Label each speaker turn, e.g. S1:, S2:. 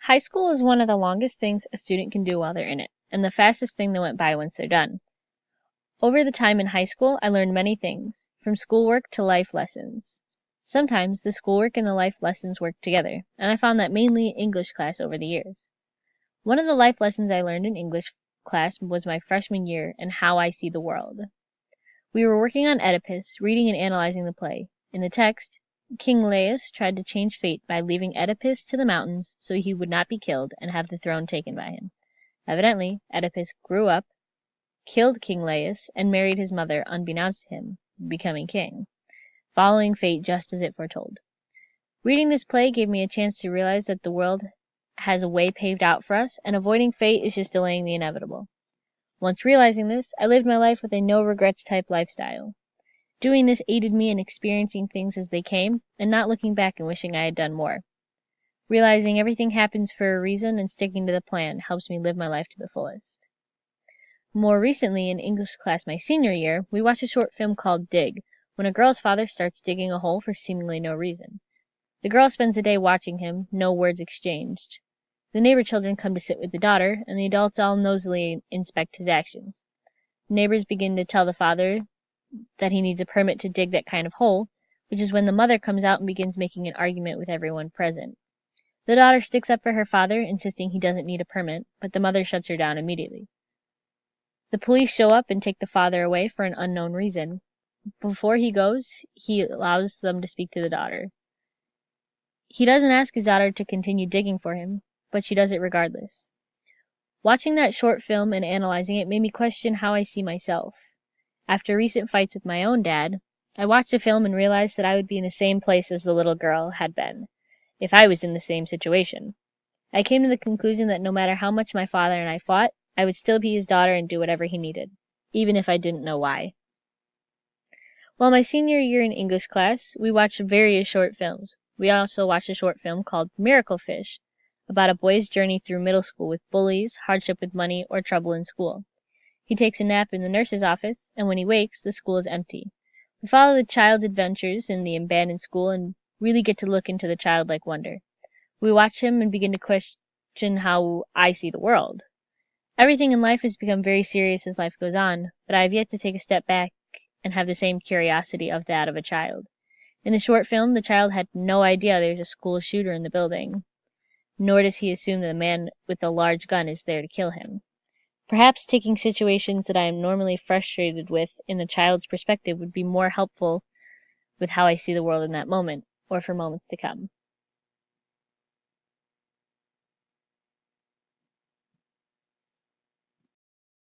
S1: High school is one of the longest things a student can do while they're in it, and the fastest thing that went by once they're done. Over the time in high school, I learned many things, from schoolwork to life lessons. Sometimes the schoolwork and the life lessons worked together, and I found that mainly in English class over the years. One of the life lessons I learned in English class was my freshman year and how I see the world. We were working on Oedipus, reading and analyzing the play. In the text, King Laius tried to change fate by leaving Oedipus to the mountains so he would not be killed and have the throne taken by him. Evidently, Oedipus grew up, killed King Laius, and married his mother unbeknownst to him, becoming king, following fate just as it foretold. Reading this play gave me a chance to realize that the world has a way paved out for us, and avoiding fate is just delaying the inevitable. Once realizing this, I lived my life with a no regrets type lifestyle. Doing this aided me in experiencing things as they came, and not looking back and wishing I had done more. Realizing everything happens for a reason and sticking to the plan helps me live my life to the fullest. More recently, in English class my senior year, we watched a short film called Dig, when a girl's father starts digging a hole for seemingly no reason. The girl spends the day watching him, no words exchanged. The neighbor children come to sit with the daughter, and the adults all nosily inspect his actions. The neighbors begin to tell the father that he needs a permit to dig that kind of hole, which is when the mother comes out and begins making an argument with everyone present. The daughter sticks up for her father, insisting he doesn't need a permit, but the mother shuts her down immediately. The police show up and take the father away for an unknown reason. Before he goes, he allows them to speak to the daughter. He doesn't ask his daughter to continue digging for him, but she does it regardless. Watching that short film and analyzing it made me question how I see myself. After recent fights with my own dad, I watched the film and realized that I would be in the same place as the little girl had been, if I was in the same situation. I came to the conclusion that no matter how much my father and I fought, I would still be his daughter and do whatever he needed, even if I didn't know why. While my senior year in English class, we watched various short films. We also watched a short film called Miracle Fish, about a boy's journey through middle school with bullies, hardship with money, or trouble in school. He takes a nap in the nurse's office, and when he wakes, the school is empty. We follow the child's adventures in the abandoned school and really get to look into the childlike wonder. We watch him and begin to question how I see the world. Everything in life has become very serious as life goes on, but I have yet to take a step back and have the same curiosity of that of a child. In the short film, the child had no idea there's a school shooter in the building, nor does he assume that the man with the large gun is there to kill him. Perhaps taking situations that I am normally frustrated with in a child's perspective would be more helpful with how I see the world in that moment, or for moments to come.